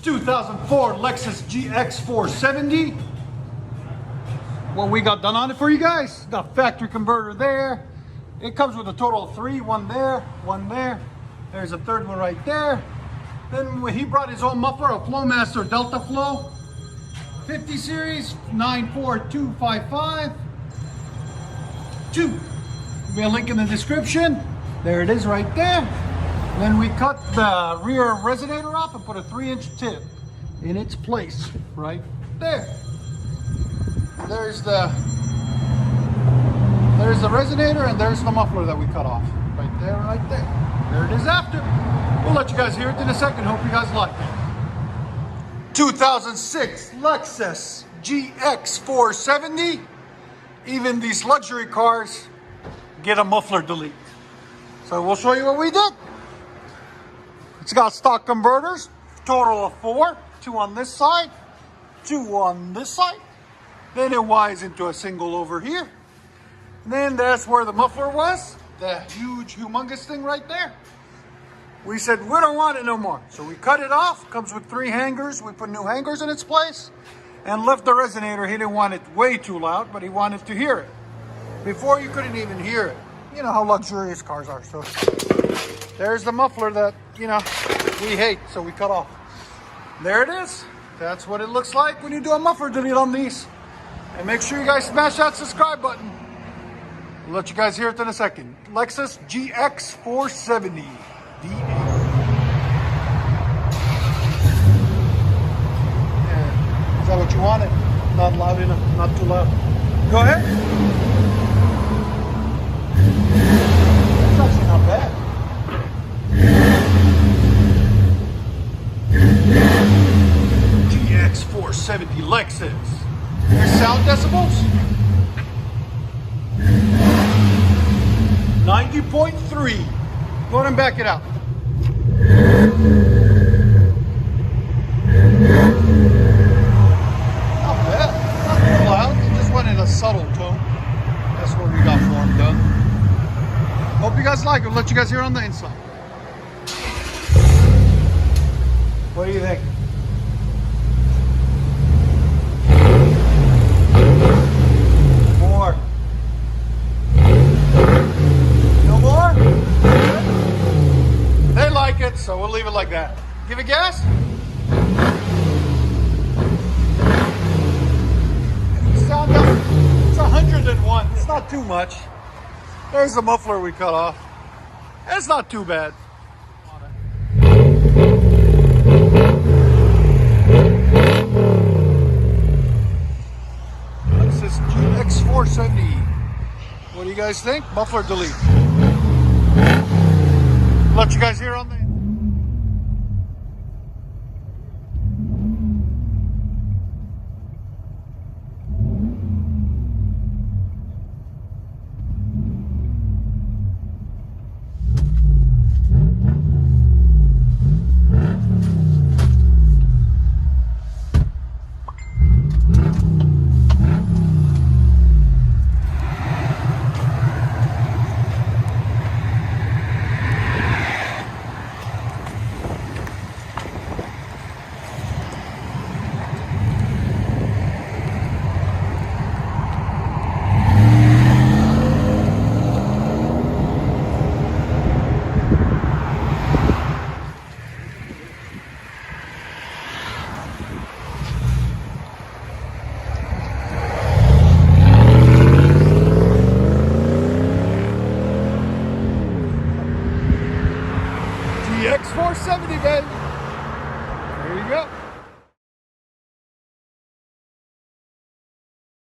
2004 Lexus GX 470. What we got done on it for you guys. Got factory converter there. It comes with a total of 3, one there, one there. There's a third one right there. Then he brought his own muffler, a FLOWMASTER Delta Flow 50 series 94255. There'll be a link in the description. There it is right there. Then we cut the rear resonator off and put a 3-inch tip in its place right there. There's the resonator and there's the muffler that we cut off. Right there, right there. There it is after. We'll let you guys hear it in a second. Hope you guys like it. 2006 Lexus GX 470. Even these luxury cars get a muffler delete. So we'll show you what we did. It's got stock converters, total of 4, 2 on this side, 2 on this side. Then it wires into a single over here. And then that's where the muffler was, the huge, humongous thing right there. We said, we don't want it no more. So we cut it off, comes with 3 hangers. We put new hangers in its place and left the resonator. He didn't want it way too loud, but he wanted to hear it. Before you couldn't even hear it. You know how luxurious cars are. So there's the muffler that, you know, we hate, so we cut off. There it is. That's what it looks like when you do a muffler delete on these. And make sure you guys smash that subscribe button. We'll let you guys hear it in a second. Lexus GX 470 DA. Yeah. Is that what you wanted? Not loud enough, not too loud. Go ahead. That's actually not bad. GX 470 Lexus. Your sound decibels? 90.3. Go ahead and back it out. Not bad. Not too loud. It just went in a subtle tone. That's what we got for him done. Hope you guys like it. We'll let you guys hear on the inside. What do you think? More. No more? They like it, so we'll leave it like that. Give it gas. Sound up. It's 101. It's not too much. There's the muffler we cut off. It's not too bad. Lexus GX 470. What do you guys think? Muffler delete. Let you guys hear on the... GX 470, baby. There you go.